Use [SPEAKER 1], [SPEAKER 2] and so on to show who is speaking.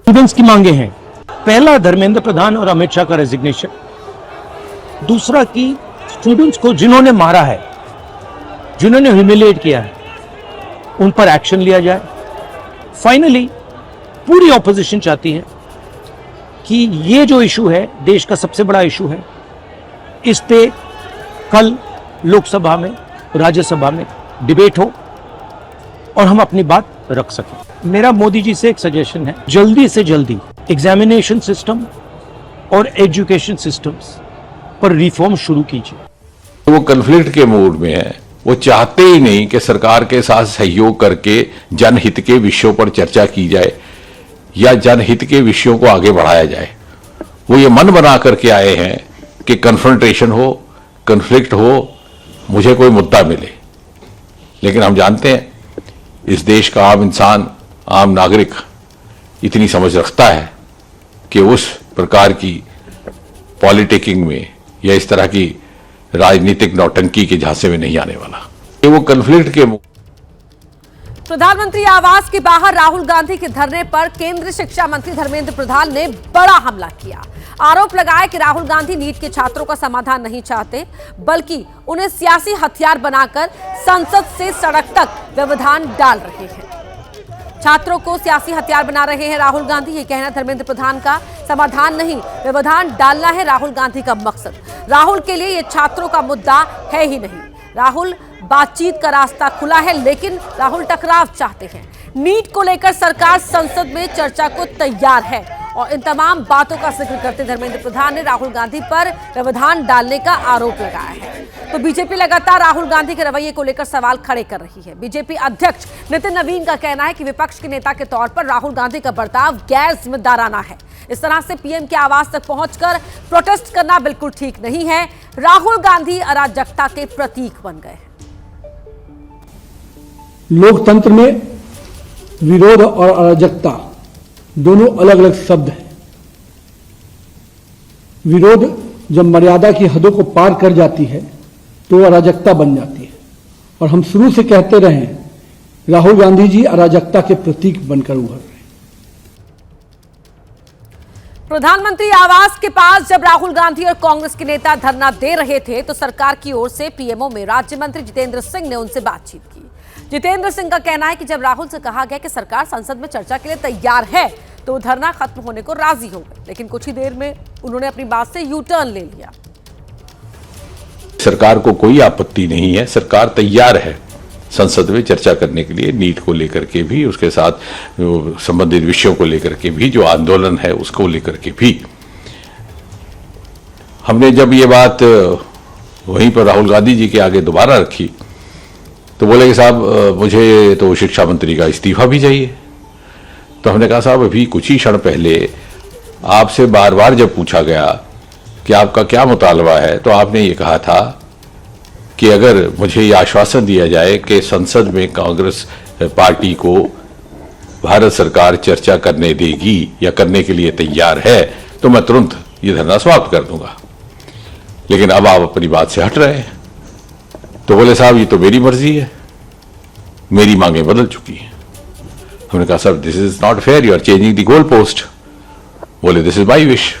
[SPEAKER 1] Students की मांगे हैं, पहला धर्मेंद्र प्रधान और अमित शाह का रेजिग्नेशन, दूसरा कि स्टूडेंट्स को जिन्होंने मारा है, जिन्होंने ह्यूमिलिएट किया है, उन पर एक्शन लिया जाए। फाइनली पूरी ऑपोजिशन चाहती है कि ये जो इशू है, देश का सबसे बड़ा इशू है, इस पे कल लोकसभा में, राज्यसभा में डिबेट हो और हम अपनी बात रख सकें। मेरा मोदी जी से एक सजेशन है, जल्दी से जल्दी एग्जामिनेशन सिस्टम और एजुकेशन सिस्टम्स पर रिफॉर्म शुरू कीजिए।
[SPEAKER 2] वो कन्फ्लिक्ट के मूड में है, वो चाहते ही नहीं कि सरकार के साथ सहयोग करके जनहित के विषयों पर चर्चा की जाए या जनहित के विषयों को आगे बढ़ाया जाए। वो ये मन बना करके आए हैं कि कन्फ्रंटेशन हो, कन्फ्लिक्ट हो, मुझे कोई मुद्दा मिले। लेकिन हम जानते हैं इस देश का आम इंसान, आम नागरिक इतनी समझ रखता है कि उस प्रकार की पॉलिटिकिंग में या इस तरह की राजनीतिक नौटंकी के झांसे में नहीं आने वाला। ये वो कन्फ्लिक्ट के
[SPEAKER 3] प्रधानमंत्री आवास के बाहर राहुल गांधी के धरने पर केंद्रीय शिक्षा मंत्री धर्मेंद्र प्रधान ने बड़ा हमला किया। आरोप लगाया कि राहुल गांधी नीट के छात्रों का समाधान नहीं चाहते, बल्कि उन्हें सियासी हथियार बनाकर संसद से सड़क तक व्यवधान डाल रहे हैं। छात्रों को सियासी हथियार बना रहे हैं राहुल गांधी, ये कहना धर्मेंद्र प्रधान का। समाधान नहीं, व्यवधान डालना है राहुल गांधी का मकसद। राहुल के लिए ये छात्रों का मुद्दा है ही नहीं। राहुल बातचीत का रास्ता खुला है, लेकिन राहुल टकराव चाहते हैं। नीट को लेकर सरकार संसद में चर्चा को तैयार है और इन तमाम बातों का जिक्र करते धर्मेंद्र प्रधान ने राहुल गांधी पर व्यवधान डालने का आरोप लगाया है। तो बीजेपी लगातार राहुल गांधी के रवैये को लेकर सवाल खड़े कर रही है। बीजेपी अध्यक्ष नितिन नवीन का कहना है कि विपक्ष के नेता के तौर पर राहुल गांधी का बर्ताव गैर जिम्मेदाराना है। इस तरह से पीएम के आवास तक पहुंचकर प्रोटेस्ट करना बिल्कुल ठीक नहीं है। राहुल गांधी अराजकता के प्रतीक बन गए हैं।
[SPEAKER 4] लोकतंत्र में विरोध और अराजकता दोनों अलग अलग शब्द हैं। विरोध जब मर्यादा की हदों को पार कर जाती है तो अराजकता बन जाती है, और हम शुरू से कहते रहे राहुल गांधी जी अराजकता के प्रतीक बनकर उभर रहे हैं।
[SPEAKER 3] प्रधानमंत्री आवास के पास जब राहुल गांधी और कांग्रेस के नेता धरना दे रहे थे तो सरकार की ओर से पीएमओ में राज्य मंत्री जितेंद्र सिंह ने उनसे बातचीत की। जितेंद्र सिंह का कहना है कि जब राहुल से कहा गया कि सरकार संसद में चर्चा के लिए तैयार है तो वो धरना खत्म होने को राजी हो गए, लेकिन कुछ ही देर में उन्होंने अपनी बात से यू टर्न ले लिया।
[SPEAKER 2] सरकार को कोई आपत्ति नहीं है, सरकार तैयार है संसद में चर्चा करने के लिए, नीट को लेकर के भी, उसके साथ संबंधित विषयों को लेकर के भी, जो आंदोलन है उसको लेकर के भी। हमने जब ये बात वहीं पर राहुल गांधी जी के आगे दोबारा रखी तो बोले कि साहब मुझे तो शिक्षा मंत्री का इस्तीफा भी चाहिए। तो हमने कहा साहब अभी कुछ ही क्षण पहले आपसे बार बार जब पूछा गया कि आपका क्या मुतालबा है तो आपने ये कहा था कि अगर मुझे ये आश्वासन दिया जाए कि संसद में कांग्रेस पार्टी को भारत सरकार चर्चा करने देगी या करने के लिए तैयार है तो मैं तुरंत ये धरना समाप्त कर दूंगा। लेकिन अब आप अपनी बात से हट रहे हैं। तो बोले साहब ये तो मेरी मर्जी है, मेरी मांगें बदल चुकी हैं। हमने कहा साहब this is not fair, you are changing the goal post. बोले दिस इज माई विश।